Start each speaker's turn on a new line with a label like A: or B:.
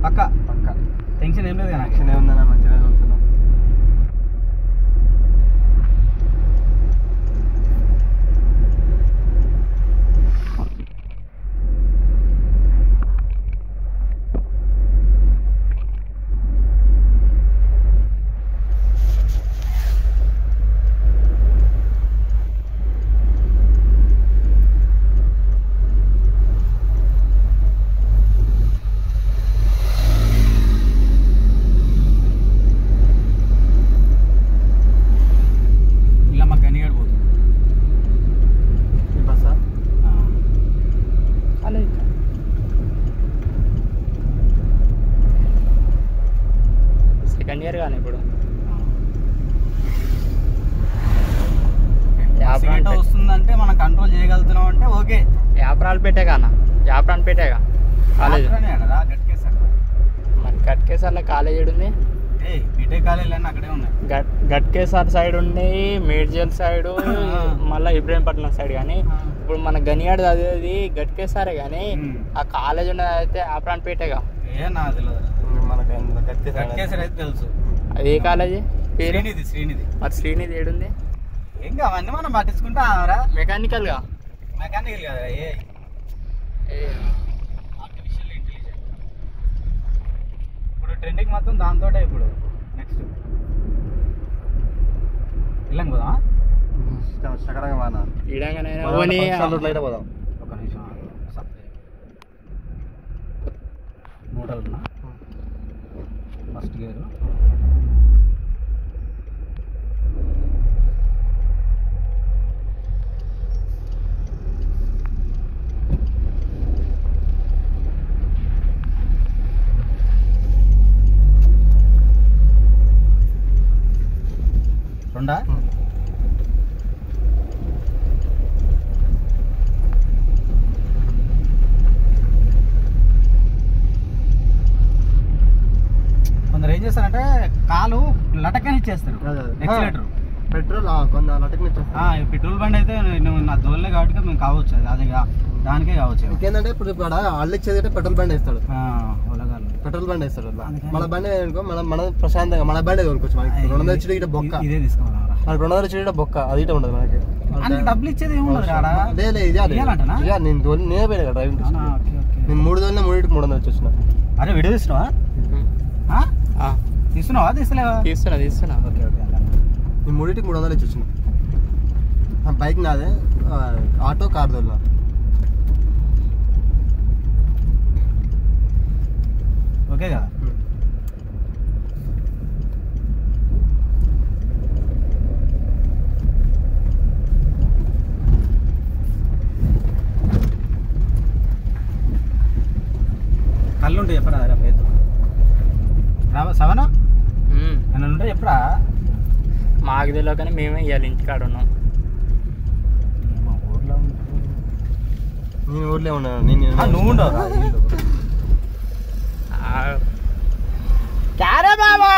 A: పక్క టెన్షన్ ఏం లేదు.
B: టెన్షన్ ఏముందన్నా, మంచిగా చూస్తున్నాం.
C: సెకండ్ ఇయర్ కానీ ఇప్పుడు
A: వస్తుందంటే మనం కంట్రోల్ చేయగలుగుతున్నాం అంటే ఓకే.
C: యాప్రాన్పేటేగా అన్న, యాప్రాన్పేటేగా కాలేజ్. మరి గట్కేసర్లో కాలేజ్ ఉంది, గట్కేసర్ సైడ్ ఉన్నాయి, మేడ్జల్ సైడ్, మళ్ళీ ఇబ్రహీంపట్నం సైడ్. కానీ ఇప్పుడు మన గనియాడు చదివేది గట్కేసరే, కానీ ఆ కాలేజ్ ఉన్నది అయితే యాప్రాన్పేటేగా.
A: తెలుసు.
C: అది ఏ కాలేజీ?
A: శ్రీనిధి.
C: మరి శ్రీనిధి ఏడుంది?
A: ఇంకా అవన్నీ మనం పట్టించుకుంటారా?
C: మెకానికల్ కదా.
A: ఆర్టిఫిషియల్ ఇంటెలిజెన్స్ ఇప్పుడు ట్రెండింగ్ మొత్తం దాంతో. ఇప్పుడు నెక్స్ట్ వెళ్ళాం కదా,
C: పోదాం.
A: ఒక నిమిషం న్యూట్రల్ ఉన్నా. ఫస్ట్ గేర్ రెండా? కొందరు ఏం చేస్తారంటే కాలు లటకని ఇచ్చేస్తారు. ఎక్సిలేటర్
B: పెట్రోల్ కొంత లటకని ఇచ్చేస్తారు.
A: పెట్రోల్ బండి అయితే నువ్వు నా దోళ్ళే కాబట్టి మేము కావచ్చు, అది దానికే కావచ్చు.
B: ఇంకేంటంటే ఇప్పుడు వాళ్ళు ఇచ్చేది అంటే పెట్రోల్ బండి వేస్తాడు,
A: పెట్రోల్
B: బండి వేస్తాడు. మన బండి అనుకో, మనం ప్రశాంతంగా మన బండి కొనుక్కోవచ్చు. మనకి 200 వచ్చి ఇట బొక్క,
A: ఇదే తీసుకోవాలి.
B: మనకి 200 వచ్చి ఇట బొక్క, అది ఇట ఉండదు మనకి.
A: డబ్బులు ఇచ్చేది ఏముండదు.
B: నేను నేనే పోయినా కదా డ్రైవింగ్. నేను 3 తోలిన 3కి 300 వచ్చి వచ్చిన.
A: అరే వీడియో తీస్తున్నావా? తీస్తున్నావా?
C: తీస్తున్నా.
A: ఓకే.
B: నేను 3కి 300 వచ్చి వచ్చిన. బైక్ నాదే, ఆటో కార్ తోలినా.
A: ఓకే కదా. కళ్ళు ఉంటే చెప్పరా పేరు సెవెన్ అని ఉంటే చెప్పరా?
C: మాకు తెలియదు కానీ మేమే ఇవ్వాలి, ఇంటికాడ ఉన్నాం.
B: నేను ఊర్లో ఉన్నాను.
A: నువ్వు ఉండవు క్యారే బాబా.